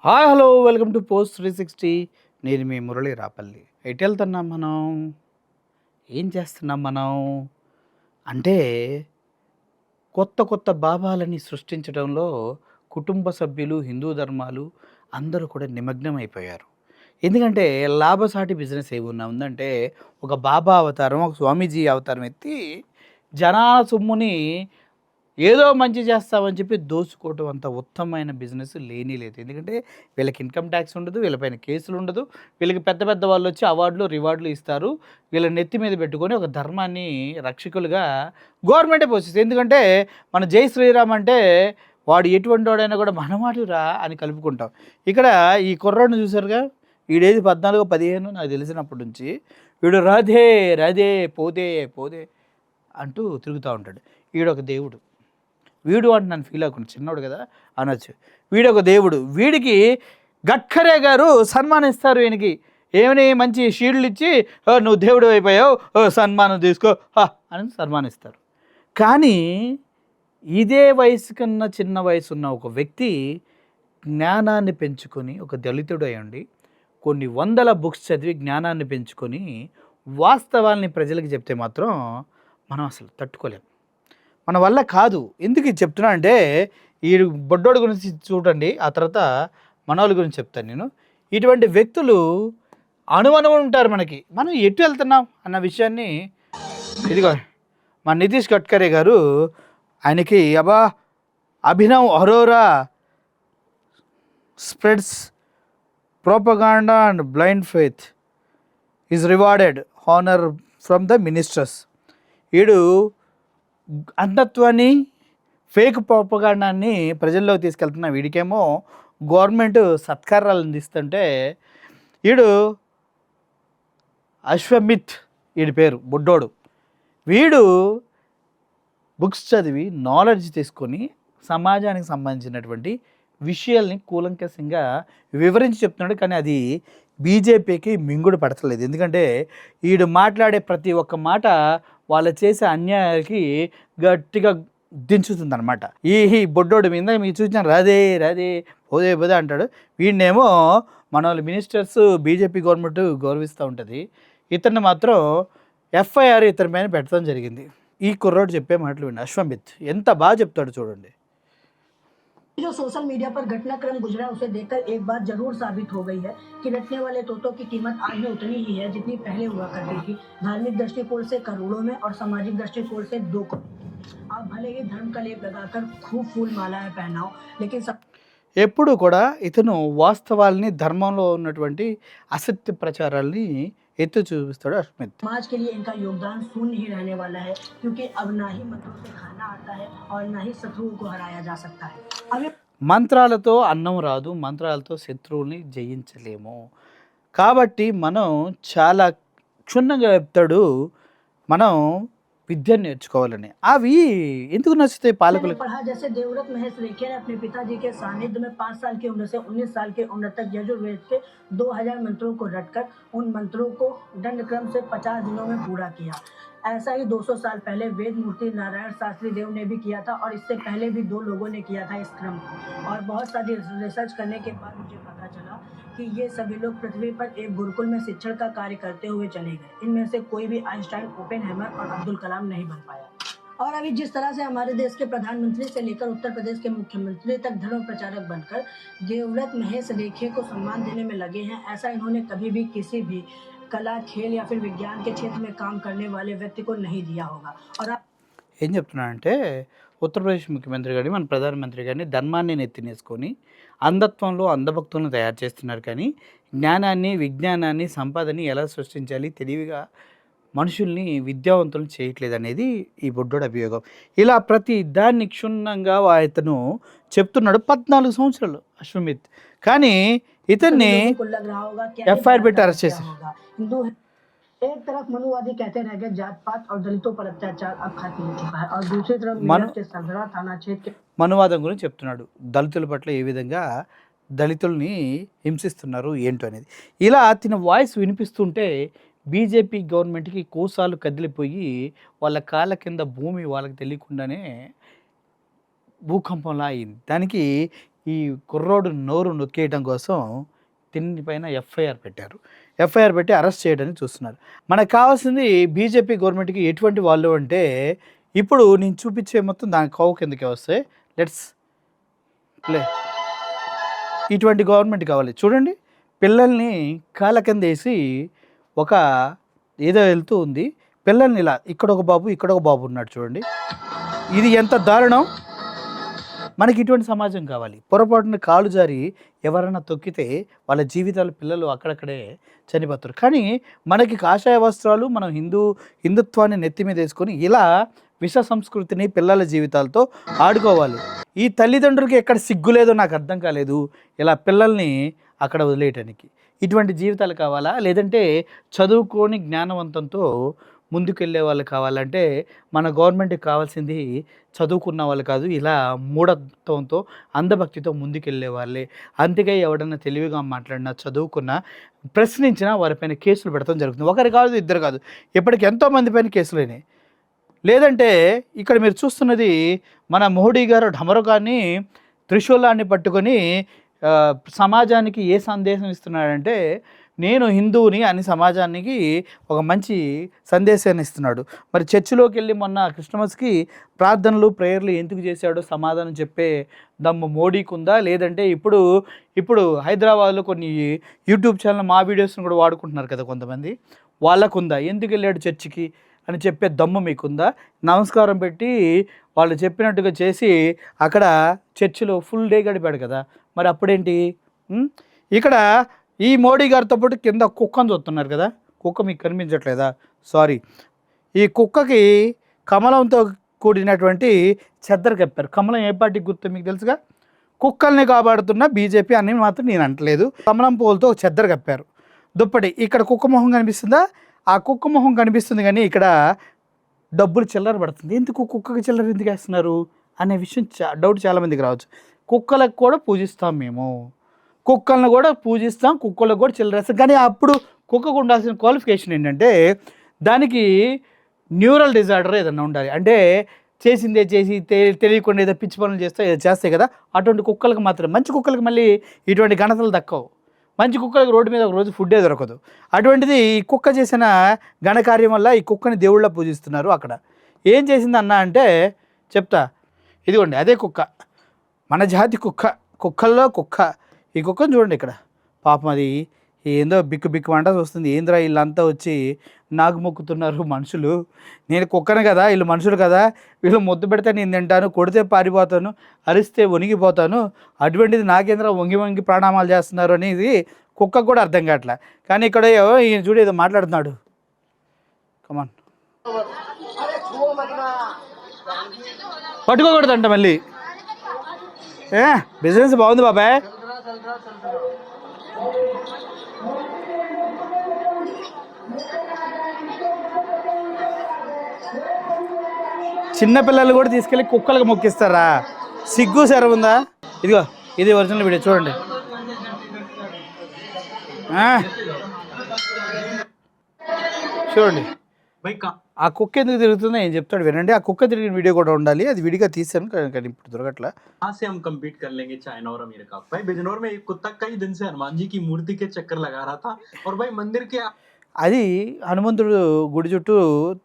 Hi hello welcome to post 360. నేను మీ మురళి రాపల్లి. ఎటు వెళ్తున్నాం మనం? ఏం చేస్తున్నాం మనం? అంటే కొత్త కొత్త భావాలని సృష్టించడంలో కుటుంబ సభ్యులు, హిందూ ధర్మాలు అందరూ కూడా నిమగ్నం అయిపోయారు. ఎందుకంటే లాభసాటి బిజినెస్ ఏమున్నా ఉందంటే ఒక బాబా అవతారం, ఒక స్వామీజీ అవతారం ఎత్తి జనాల సొమ్ముని ఏదో మంచి చేస్తామని చెప్పి దోచుకోవటం అంత ఉత్తమమైన బిజినెస్ లేనే లేదు. ఎందుకంటే వీళ్ళకి ఇన్కమ్ ట్యాక్స్ ఉండదు, వీళ్ళపైన కేసులు ఉండదు, వీళ్ళకి పెద్ద పెద్ద వాళ్ళు వచ్చి అవార్డులు రివార్డులు ఇస్తారు. వీళ్ళ నెత్తి మీద పెట్టుకొని ఒక ధర్మాన్ని రక్షకులుగా గవర్నమెంటే పోషిస్తుంది. ఎందుకంటే మన జై శ్రీరామ్ అంటే వాడు ఎటువంటి వాడైనా కూడా మనమాటురా అని కలుపుకుంటాం. ఇక్కడ ఈ కుర్రాడిని చూసారుగా, వీడేది 14, 15 నాకు తెలిసినప్పటి నుంచి వీడు రాధే రాధే పోదే పోదే అంటూ తిరుగుతూ ఉంటాడు. వీడొక దేవుడు. వీడు అంటే నన్ను ఫీల్ అవ్వకుండా, చిన్నోడు కదా అనొచ్చు. వీడు ఒక దేవుడు. వీడికి గడ్కరే గారు సన్మానిస్తారు. ఈయనకి ఏమని మంచి షీల్డ్లు ఇచ్చి నువ్వు దేవుడు అయిపోయావు, సన్మానం తీసుకో అని సన్మానిస్తారు. కానీ ఇదే వయసు కన్నా చిన్న వయసు ఉన్న ఒక వ్యక్తి జ్ఞానాన్ని పెంచుకొని, ఒక దళితుడు అయ్యండి కొన్ని వందల బుక్స్ చదివి జ్ఞానాన్ని పెంచుకొని వాస్తవాల్ని ప్రజలకు చెప్తే మాత్రం మనం అసలు తట్టుకోలేం. మన వల్ల కాదు. ఎందుకు ఇది చెప్తున్నా అంటే ఈ బొడ్డోడు గురించి చూడండి, ఆ తర్వాత మనోళ్ళ గురించి చెప్తాను నేను. ఇటువంటి వ్యక్తులు అణువణువు ఉంటారు మనకి. మనం ఎటు వెళ్తున్నాం అన్న విషయాన్ని ఇదిగో మా నితీష్ గడ్కరీ గారు ఆయనకి Abhinav Arora spreads propaganda and blind faith is rewarded honour from the ministers. వీడు అంధత్వాన్ని, ఫేక్ ప్రోపగాండాన్ని ప్రజల్లోకి తీసుకెళ్తున్న వీడికేమో గవర్నమెంట్ సత్కారాలు అందిస్తుంటే, వీడు అశ్వమిత్ వీడి పేరు బుడ్డోడు. వీడు బుక్స్ చదివి నాలెడ్జ్ తీసుకొని సమాజానికి సంబంధించినటువంటి విషయాల్ని కూలంకషంగా వివరించి చెప్తున్నాడు. కానీ అది బీజేపీకి మింగుడు పడతలేదు. ఎందుకంటే వీడు మాట్లాడే ప్రతి ఒక్క మాట వాళ్ళు చేసే అన్యాయాలకి గట్టిగా దించుతుంది అనమాట. ఈ బొడ్డోడు మీద మీకు చూసిన రాదే రాదే పోదే పోదే అంటాడు. వీడినేమో మన వాళ్ళు మినిస్టర్స్, బీజేపీ గవర్నమెంట్ గౌరవిస్తూ ఉంటుంది. ఇతన్ని మాత్రం ఎఫ్ఐఆర్ ఇతని పైన పెట్టడం జరిగింది. ఈ కుర్రోడు చెప్పే మాటలు విండి. అశ్వమిత్ ఎంత బాగా చెప్తాడు చూడండి. जो सोशल मीडिया पर घटनाक्रम गुजरा उसे देखकर एक बात जरूर साबित हो गई है कि रटने वाले तोतों की कीमत आज भी उतनी ही है जितनी पहले हुआ करती थी। धार्मिक दृष्टिकोण से करोड़ों में और सामाजिक दृष्टिकोण से 2 करोड़। आप भले ही धर्म का लेप लगाकर खूब फूल मालाएं पहनाओ, लेकिन ఎప్పుడు కూడా ఇతను వాస్తవాల్ని, ధర్మంలో ఉన్నటువంటి అసత్య ప్రచారాల్ని ఎత్తు చూపిస్తాడు అశ్వమిత్. समाज के लिए इनका योगदान शून्य ही रहने वाला है, क्योंकि अब ना ही मंत्रों से खाना आता है और ना ही शत्रुओं को हराया जा सकता है। अब మంత్రాలతో అన్నం రాదు, మంత్రాలతో శత్రువుల్ని జయించలేము. కాబట్టి మనం చాలా క్షుణ్ణంగా చెప్తాడు మనం విద్యను నేర్చుకోవాలని. అవి ఎందుకు నచ్చుతాయి పాలకులకు? पढ़ा जैसे देवव्रत महेश रेखे ने अपने पिताजी के सानिध्य में 5 साल की उम्र से 19 साल की उम्र तक यजुर्वेद के 2000 मंत्रों को रटकर उन मंत्रों को दंड क्रम से 50 दिनों में पूरा किया। ऐसा ही 200 साल पहले वेद मूर्ति नारायण शास्त्री देव ने भी किया था, और इससे पहले भी 2 लोगों ने किया था इस क्रम को। और बहुत सारी रिसर्च करने के बाद मुझे पता चला कि ये सभी लोग पृथ्वी पर एक गुरुकुल में शिक्षण का कार्य करते हुए चले गए। इनमें से कोई भी आइंस्टाइन, ओपेनहाइमर और अब्दुल कलाम नहीं बन पाया। और अभी जिस तरह से हमारे देश के प्रधानमंत्री से लेकर उत्तर प्रदेश के मुख्यमंत्री तक धर्म प्रचारक बनकर देवव्रत महेश रेखे को सम्मान देने में लगे हैं, ऐसा इन्होंने कभी भी किसी भी कला, खेल या फिर विज्ञान के क्षेत्र में काम करने वाले व्यक्ति को नहीं दिया होगा। और ఏం చెప్తున్నానంటే ఉత్తరప్రదేశ్ ముఖ్యమంత్రి గారిని, మన ప్రధానమంత్రి గారిని ధర్మాన్ని నెత్తినేసుకొని అంధత్వంలో అంధభక్తులను తయారు చేస్తున్నారు. కానీ జ్ఞానాన్ని, విజ్ఞానాన్ని, సంపదని ఎలా సృష్టించాలి తెలివిగా మనుషుల్ని విద్యావంతులను చేయట్లేదు అనేది ఈ బుడ్డోడు అభియోగం. ఇలా ప్రతి దాన్ని క్షుణ్ణంగా ఇతను చెప్తున్నాడు. 14 సంవత్సరాలు అశ్వమిత్. కానీ ఇతన్ని ఎఫ్ఐఆర్ పెట్టి అరెస్ట్ చేశారు. एक तरफ मनुवादी कहते रह गए जात पात और दलितों पर अत्याचार अब खत्म हो चुका है, और दूसरी तरफ के सरगरा थाना क्षेत्र के మనువాదం గురించి చెప్తున్నాడు. దళితుల పట్ల ఏ విధంగా దళితుల్ని హింసిస్తున్నారు ఏంటో అనేది. ఇలా తిన వాయిస్ వినిపిస్తుంటే బీజేపీ గవర్నమెంట్కి కోసాలు కదిలిపోయి వాళ్ళ కాళ్ళ కింద భూమి వాళ్ళకి తెలియకుండానే భూకంపంలా అయింది. దానికి ఈ కుర్రోడు నోరు నొక్కేయడం కోసం తిన్ని పైన ఎఫ్ఐఆర్ పెట్టారు. ఎఫ్ఐఆర్ పెట్టి అరెస్ట్ చేయడానికి చూస్తున్నారు. మనకు కావాల్సింది బీజేపీ గవర్నమెంట్కి ఎటువంటి వాళ్ళు అంటే, ఇప్పుడు నేను చూపించే మొత్తం దాని కోవ కిందకే వస్తాయి. Let's play. ఇటువంటి గవర్నమెంట్ కావాలి. చూడండి, పిల్లల్ని కాళ్ళ కింద వేసి ఒక ఏదో వెళ్తూ ఉంది, పిల్లల్ని ఇలా ఇక్కడ ఒక బాబు ఇక్కడ ఒక బాబు ఉన్నాడు చూడండి. ఇది ఎంత దారుణం. మనకి ఇటువంటి సమాజం కావాలి. పొరపాటున కాలు జారి ఎవరైనా తొక్కితే వాళ్ళ జీవితాలు పిల్లలు అక్కడక్కడే చనిపోతారు. కానీ మనకి కాషాయ వస్త్రాలు, మనం హిందుత్వాన్ని నెత్తి మీద వేసుకొని ఇలా విష సంస్కృతిని పిల్లల జీవితాలతో ఆడుకోవాలి. ఈ తల్లిదండ్రులకి ఎక్కడ సిగ్గు లేదో నాకు అర్థం కాలేదు, ఇలా పిల్లల్ని అక్కడ వదిలేయటానికి. ఇటువంటి జీవితాలు కావాలా, లేదంటే చదువుకొని జ్ఞానవంతంతో ముందుకెళ్ళే వాళ్ళు కావాలంటే మన గవర్నమెంట్కి కావాల్సింది చదువుకున్న వాళ్ళు కాదు, ఇలా మూఢత్వంతో అంధభక్తితో ముందుకెళ్ళే వాళ్ళే. అందుకే ఎవడన్నా తెలివిగా మాట్లాడినా, చదువుకున్నా, ప్రశ్నించినా వారిపైన కేసులు పెడతాం జరుగుతుంది. ఒకరు కాదు, ఇద్దరు కాదు, ఇప్పటికి ఎంతోమంది పైన కేసులు అయినాయి. లేదంటే ఇక్కడ మీరు చూస్తున్నది మన మోడీ గారు ఢమరుగాన్ని త్రిశూలాన్ని పట్టుకొని సమాజానికి ఏ సందేశం ఇస్తున్నాడంటే, నేను హిందువుని అని సమాజానికి ఒక మంచి సందేశాన్ని ఇస్తున్నాడు. మరి చర్చిలోకి వెళ్ళి మొన్న క్రిస్టమస్కి ప్రార్థనలు ప్రేయర్లు ఎందుకు చేశాడో సమాధానం చెప్పే దమ్ము మోడీకి ఉందా, లేదంటే ఇప్పుడు హైదరాబాద్లో కొన్ని యూట్యూబ్ ఛానల్ మా వీడియోస్ని కూడా వాడుకుంటున్నారు కదా కొంతమంది, వాళ్ళకుందా ఎందుకు వెళ్ళాడు చర్చికి అని చెప్పే దమ్ము మీకుందా? నమస్కారం పెట్టి వాళ్ళు చెప్పినట్టుగా చేసి అక్కడ చర్చిలో ఫుల్ డే గడిపాడు కదా, మరి అప్పుడేంటి? ఇక్కడ ఈ మోడీ గారితో పాటు కింద కుక్కను చూస్తున్నారు కదా, కుక్క మీకు కనిపించట్లేదా? సారీ, ఈ కుక్కకి కమలంతో కూడినటువంటి చెద్దరు కప్పారు. కమలం ఏ పార్టీకి గుర్తు మీకు తెలుసుగా? కుక్కల్ని కాపాడుతున్న బీజేపీ అని మాత్రం నేను అంటలేదు. కమలం పూలతో చెద్దరు కప్పారు దుప్పటి. ఇక్కడ కుక్క మొహం కనిపిస్తుందా? ఆ కుక్క మొహం కనిపిస్తుంది, కానీ ఇక్కడ డబ్బులు చిల్లర పడుతుంది. ఎందుకు కుక్కకి చిల్లర ఎందుకు వేస్తున్నారు అనే విషయం డౌట్ చాలామందికి రావచ్చు. కుక్కలకు కూడా పూజిస్తాం మేము, కుక్కలను కూడా పూజిస్తాం, కుక్కలకు కూడా చిల్లర వేస్తాం. కానీ అప్పుడు కుక్కకు ఉండాల్సిన క్వాలిఫికేషన్ ఏంటంటే, దానికి న్యూరల్ డిజార్డర్ ఏదన్నా ఉండాలి. అంటే చేసిందే చేసి తెలియకుండా ఏదో పిచ్చి పనులు చేస్తాయి కదా, అటువంటి కుక్కలకు మాత్రం. మంచి కుక్కలకు మళ్ళీ ఇటువంటి ఘనతలు దక్కవు. మంచి కుక్కలకు రోడ్డు మీద ఒక రోజు ఫుడ్డే దొరకదు. అటువంటిది ఈ కుక్క చేసిన ఘనకార్యం వల్ల ఈ కుక్కని దేవుళ్ళ పూజిస్తున్నారు. అక్కడ ఏం చేసింది అన్న అంటే చెప్తా. ఇదిగోండి అదే కుక్క, మన జాతి కుక్క, కుక్కల్లో కుక్క. ఈ కుక్కను చూడండి ఇక్కడ, పాపం అది ఏందో బిక్కు అంట వస్తుంది. ఏంద్రా వీళ్ళంతా వచ్చి నాకు మొక్కుతున్నారు మనుషులు, నేను కుక్కను కదా, వీళ్ళు మనుషులు కదా, వీళ్ళు ముద్దు పెడితే నేను తింటాను, కొడితే పారిపోతాను, అరిస్తే వణిగిపోతాను, అటువంటిది నాకేంద్ర వంగి ప్రణామాలు చేస్తున్నారు అనేది కుక్కకు కూడా అర్థం కావట్లే. కానీ ఇక్కడ ఈయన చూడు ఏదో మాట్లాడుతున్నాడు. కమాన్, పట్టుకోకూడదంట మళ్ళీ. బిజినెస్ బాగుంది బాబాయ్. చిన్నపిల్లలు కూడా తీసుకెళ్ళి కుక్కలకు మొక్కిస్తారా? సిగ్గు సరే ఉందా? ఇదిగో ఇది ఒరిజినల్ వీడియో చూడండి. చూడండి ఆ కుక్క ఎందుకు తిరుగుతుందో ఏం చెప్తాడు వినండి. ఆ కుక్క తిరిగిన వీడియో కూడా ఉండాలి, అది విడిగా తీసాను కానీ ఇప్పుడు దొరకట్లా. से हम कम्पीट कर लेंगे चाइना और अमेरिका। भाई बिजनौर में एक कुत्ता कई दिन से हनुमान जी की मूर्ति के चक्कर लगा रहा था और भाई मंदिर के అది హనుమంతుడు గుడి చుట్టూ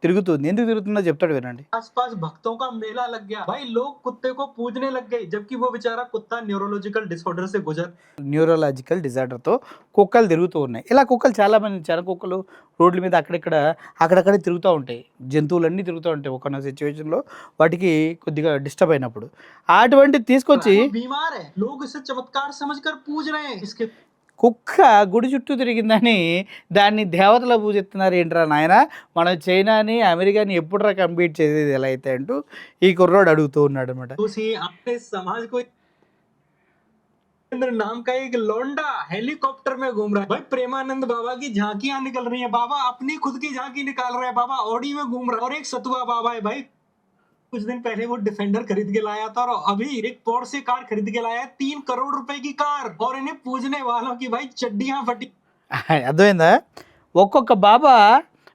తిరుగుతుంది. ఎందుకు తిరుగుతుందో చెప్తాడు వినండి. आसपास भक्तों का मेला लग गया। भाई लोग कुत्ते को पूजने लग गए, जबकि वो बेचारा कुत्ता न्यूरोलॉजिकल डिसऑर्डर से న్యూరలాజికల్ డిజార్డర్తో కుక్కలు తిరుగుతూ ఉన్నాయి. ఇలా కుక్కలు చాలామంది చెర కుక్కలు రోడ్ల మీద అక్కడక్కడ తిరుగుతూ ఉంటాయి. జంతువులన్నీ తిరుగుతూ ఉంటాయి ఒక సిచ్యువేషన్లో వాటికి కొద్దిగా డిస్టర్బ్ అయినప్పుడు. అటువంటి తీసుకొచ్చి बीमार है, लोग इसे चमत्कार समझकर पूज रहे हैं। इसके కుక్క గుడి చుట్టూ తిరిగిందని దాన్ని దేవతల పూజిస్తున్నారు ఏంట్రా నాయన, మనం చైనాని అమెరికాని ఎప్పుడురా కంపీట్ చేసేది ఎలా అయితే అంటూ ఈ కుర్రోడు అడుగుతూ ఉన్నాడు అనమాట. अपने समाज को नाम का एक लौंडा हेलीकॉप्टर में घूम रहा है। भाई प्रेमानंद बाबा की झांकियां निकल रही हैं, बाबा अपनी खुद की झांकी निकाल रहे हैं, बाबा ऑडी में घूम रहा है। और एक सतुआ बाबा है भाई, कुछ दिन पहले वो डिफेंडर खरीद के लाया था और अभी एक पोर्शे कार खरीद के लाया है, 3 करोड़ रुपए की कार। और इन्हें पूजने वालों की भाई चड्डियां फटी। అర్థమైందా? ఒక్కొక్క బాబా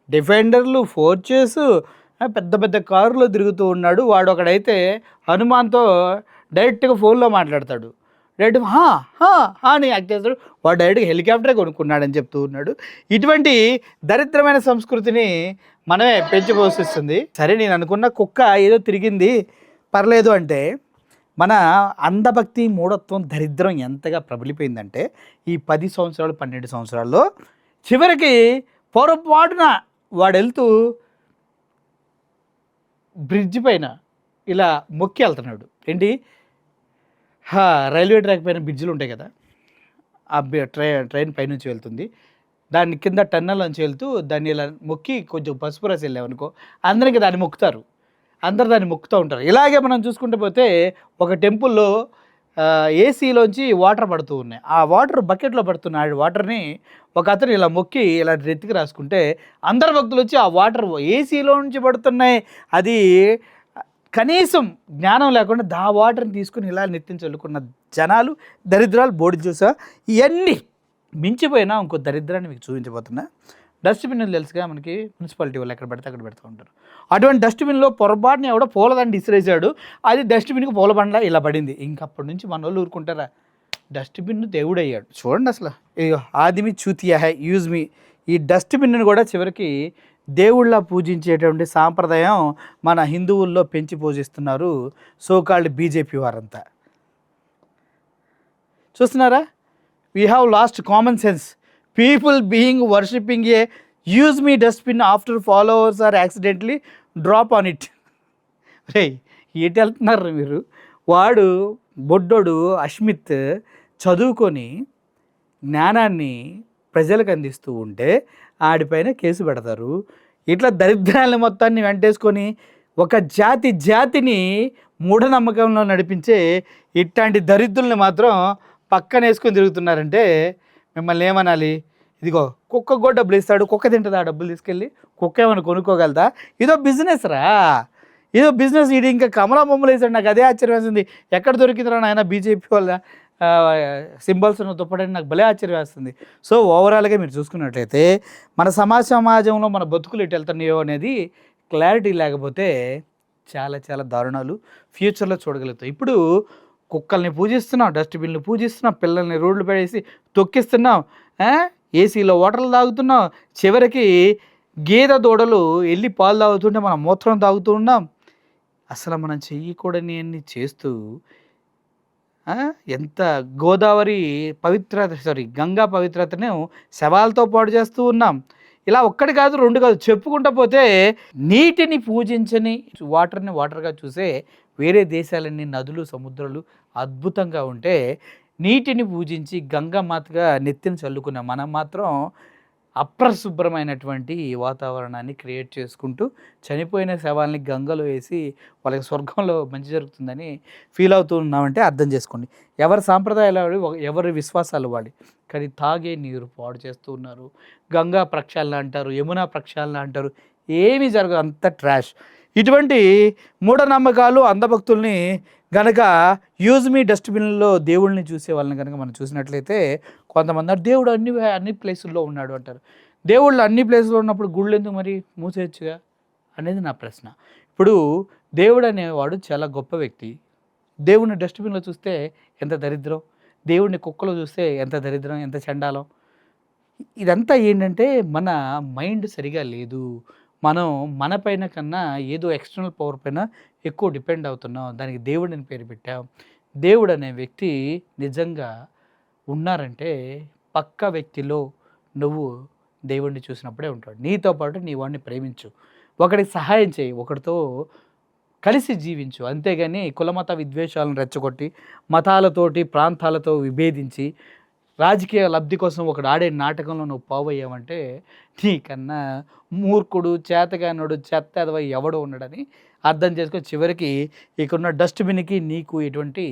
డిఫెండర్లు, ఫోర్చెస్, పెద్ద పెద్ద కారులో తిరుగుతూ ఉన్నాడు. వాడు ఒకడైతే హనుమాన్తో డైరెక్ట్గా ఫోన్లో మాట్లాడతాడు. రెడ్ అని యాక్ట్ చేస్తాడు. వాడు డైరెక్ట్గా హెలికాప్టరే కొనుక్కున్నాడని చెప్తూ ఉన్నాడు. ఇటువంటి దరిద్రమైన సంస్కృతిని మనమే పెంచి పోషిస్తుంది. సరే, నేను అనుకున్న కుక్క ఏదో తిరిగింది పర్లేదు అంటే, మన అంధభక్తి మూఢత్వం దరిద్రం ఎంతగా ప్రబలిపోయిందంటే ఈ 10 సంవత్సరాలు 12 సంవత్సరాల్లో చివరికి పొరపాటున వాడు వెళ్తూ బ్రిడ్జ్ పైన ఇలా మొక్కి వెళ్తున్నాడు. ఏంటి, రైల్వే ట్రాక్ పైన బ్రిడ్జ్లు ఉంటాయి కదా, ఆ ట్రైన్ పైనుంచి వెళ్తుంది, దాని కింద టన్నెల్ నుంచి వెళ్తూ దాన్ని ఇలా మొక్కి కొంచెం పసుపు రాసి వెళ్ళామనుకో, అందరికి దాన్ని మొక్కుతారు, అందరు దాన్ని మొక్కుతూ ఉంటారు. ఇలాగే మనం చూసుకుంటూ పోతే ఒక టెంపుల్లో ఏసీలోంచి వాటర్ పడుతూ ఉన్నాయి. ఆ వాటర్ బకెట్లో పడుతున్న ఆ వాటర్ని ఒక అతను ఇలా మొక్కి ఇలా నెత్తికి రాసుకుంటే అందరు భక్తులు వచ్చి ఆ వాటర్ ఏసీలో నుంచి పడుతున్నాయి, అది కనీసం జ్ఞానం లేకుండా ఆ వాటర్ని తీసుకుని ఇలా నెత్తిని చల్లుకున్న జనాలు, దరిద్రాలు బోర్డు చూసా. ఇవన్నీ మించిపోయినా ఇంకో దరిద్రాన్ని మీకు చూపించబోతున్నా. డస్ట్బిన్లు తెలుసుగా మనకి, మున్సిపాలిటీ వాళ్ళు ఎక్కడ పడితే అక్కడ పెడుతూ ఉంటారు. అటువంటి డస్ట్బిన్లో పొరపాటుని ఎవడో పూలదండ ఇసిరేసాడు, అది డస్ట్బిన్కి పూలబండ్లా ఇలా పడింది. ఇంకప్పటి నుంచి మన వాళ్ళు ఊరుకుంటారా? డస్ట్బిన్ దేవుడయ్యాడు. చూడండి అసలు, ఆదిమి చూతియా హై యూజ్ మీ. ఈ డస్ట్బిన్ను కూడా చివరికి దేవుళ్ళ పూజించేటువంటి సాంప్రదాయం మన హిందువుల్లో పెంచి పూజిస్తున్నారు సోకాల్డ్ బీజేపీ వారంతా. చూస్తున్నారా? We have lost common sense. People being worshipping a use me dustbin after followers are accidentally drop on it. రే, ఏటి వెళ్తున్నారు మీరు? వాడు బొడ్డోడు అష్మిత్ చదువుకొని జ్ఞానాన్ని ప్రజలకు అందిస్తూ ఉంటే ఆడిపైన కేసు పెడతారు. ఇట్లా దరిద్రాలను మొత్తాన్ని వెంటేసుకొని ఒక జాతిని మూఢనమ్మకంలో నడిపించే ఇట్లాంటి దరిద్రుల్ని మాత్రం పక్కన వేసుకొని తిరుగుతున్నారంటే మిమ్మల్ని ఏమనాలి? ఇదిగో కుక్క కూడా డబ్బులు ఇస్తాడు, కుక్క తింటుందా డబ్బులు తీసుకెళ్ళి? కుక్క ఏమైనా కొనుక్కోగలదా? ఇదో బిజినెస్ రా, ఇదో బిజినెస్. ఇది ఇంకా కమలా బొమ్మలు వేసాడు. నాకు అదే ఆశ్చర్యం వేస్తుంది. ఎక్కడ దొరికిందిరా నాయన బీజేపీ వాళ్ళ సింబల్స్ దుప్పడని నాకు భలే ఆశ్చర్యం వేస్తుంది. సో ఓవరాల్గా మీరు చూసుకున్నట్లయితే మన సమాజంలో మన బతుకులు ఎటు వెళ్తున్నాయో అనేది క్లారిటీ లేకపోతే చాలా చాలా దారుణాలు ఫ్యూచర్లో చూడగలుగుతాం. ఇప్పుడు కుక్కల్ని పూజిస్తున్నాం, డస్ట్బిన్లు పూజిస్తున్నాం, పిల్లల్ని రోడ్లు పడేసి తొక్కిస్తున్నాం, ఏసీలో వాటర్లు తాగుతున్నాం, చివరికి గేదె దూడలు వెళ్ళి పాలు తాగుతుంటే మనం మూత్రం తాగుతూ ఉన్నాం. అసలు మనం చెయ్యకూడని అన్ని చేస్తూ ఎంత గోదావరి గంగా పవిత్రతను శవాలతో పాటు చేస్తూ ఉన్నాం. ఇలా ఒక్కటి కాదు, రెండు కాదు, చెప్పుకుంటూ పోతే నీటిని పూజించని, వాటర్ని వాటర్గా చూసే వేరే దేశాలన్నీ నదులు సముద్రాలు అద్భుతంగా ఉంటే నీటిని పూజించి గంగామాతగా నెత్తిని చల్లుకున్న మనం మాత్రం అప్రశుభ్రమైనటువంటి వాతావరణాన్ని క్రియేట్ చేసుకుంటూ చనిపోయిన శవాల్ని గంగలో వేసి వాళ్ళకి స్వర్గంలో మంచి జరుగుతుందని ఫీల్ అవుతూ ఉన్నామంటే అర్థం చేసుకోండి. ఎవరి సాంప్రదాయాలు వాడి, ఎవరి విశ్వాసాలు వాడి, కానీ తాగే నీరు పాడు చేస్తూ ఉన్నారు. గంగా ప్రక్షాళన అంటారు, యమునా ప్రక్షాళన అంటారు, ఏమీ జరగదు, అంత ట్రాష్. ఇటువంటి మూఢనమ్మకాలు అంధభక్తుల్ని గనక యూజ్ మీ డస్ట్బిన్లో దేవుళ్ళని చూసే వాళ్ళని కనుక మనం చూసినట్లయితే కొంతమంది దేవుడు అన్ని ప్లేసుల్లో ఉన్నాడు అంటారు. దేవుళ్ళు అన్ని ప్లేసుల్లో ఉన్నప్పుడు గుళ్ళు ఎందుకు మరి మూసేయచ్చుగా అనేది నా ప్రశ్న. ఇప్పుడు దేవుడు అనేవాడు చాలా గొప్ప వ్యక్తి. దేవుడిని డస్ట్బిన్లో చూస్తే ఎంత దరిద్రం, దేవుడిని కుక్కలో చూస్తే ఎంత దరిద్రం, ఎంత చండాలం. ఇదంతా ఏంటంటే మన మైండ్ సరిగా లేదు. మనం మన పైన కన్నా ఏదో ఎక్స్టర్నల్ పవర్ పైన ఎక్కువ డిపెండ్ అవుతున్నాం. దానికి దేవుడు అని పేరు పెట్టాం. దేవుడు అనే వ్యక్తి నిజంగా ఉన్నారంటే పక్క వ్యక్తిలో నువ్వు దేవుడిని చూసినప్పుడే ఉంటాడు. నీతో పాటు నీ వాడిని ప్రేమించు, ఒకడికి సహాయం చేయి, ఒకడితో కలిసి జీవించు. అంతేగాని కులమత విద్వేషాలను రెచ్చగొట్టి మతాలతోటి ప్రాంతాలతో విభేదించి రాజకీయ లబ్ధి కోసం ఒకడు ఆడే నాటకంలో నువ్వు పోవయ్యావంటే నీకన్నా మూర్ఖుడు, చేతగానుడు, చెత్త ఎదవ ఎవడో ఉన్నాడని అర్థం చేసుకొని చివరికి ఇక్కడున్న డస్ట్బిన్కి నీకు ఎటువంటి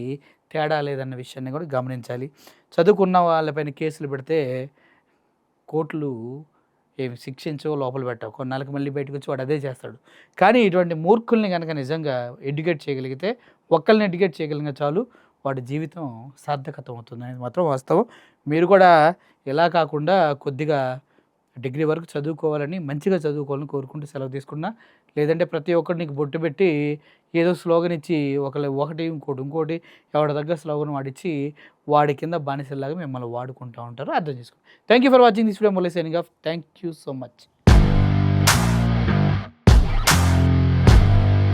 తేడా లేదన్న విషయాన్ని కూడా గమనించాలి. చదువుకున్న వాళ్ళపైన కేసులు పెడితే కోర్టులు ఏమి శిక్షించో లోపల పెట్టావు, కొన్నాళ్ళకి మళ్ళీ బయటకు వచ్చి వాడు అదే చేస్తాడు. కానీ ఇటువంటి మూర్ఖుల్ని కనుక నిజంగా ఎడ్యుకేట్ చేయగలిగితే, ఒక్కరిని ఎడ్యుకేట్ చేయగలిగిన చాలు, వాడి జీవితం సార్థకతం అవుతుంది అనేది మాత్రం వాస్తవం. మీరు కూడా ఇలా కాకుండా కొద్దిగా డిగ్రీ వరకు చదువుకోవాలని, మంచిగా చదువుకోవాలని కోరుకుంటూ సెలవు తీసుకున్నా. లేదంటే ప్రతి ఒక్కడు నీకు బొట్టు పెట్టి ఏదో స్లోగన్ ఇచ్చి ఒకటి ఇంకోటి ఎవడి దగ్గర స్లోగన్ వాడిచ్చి వాడి కింద బానిసల్లాగా మిమ్మల్ని వాడుకుంటూ ఉంటారు. అర్థం చేసుకోండి. Thank you for watching this video. Murali signing off. Thank you so much.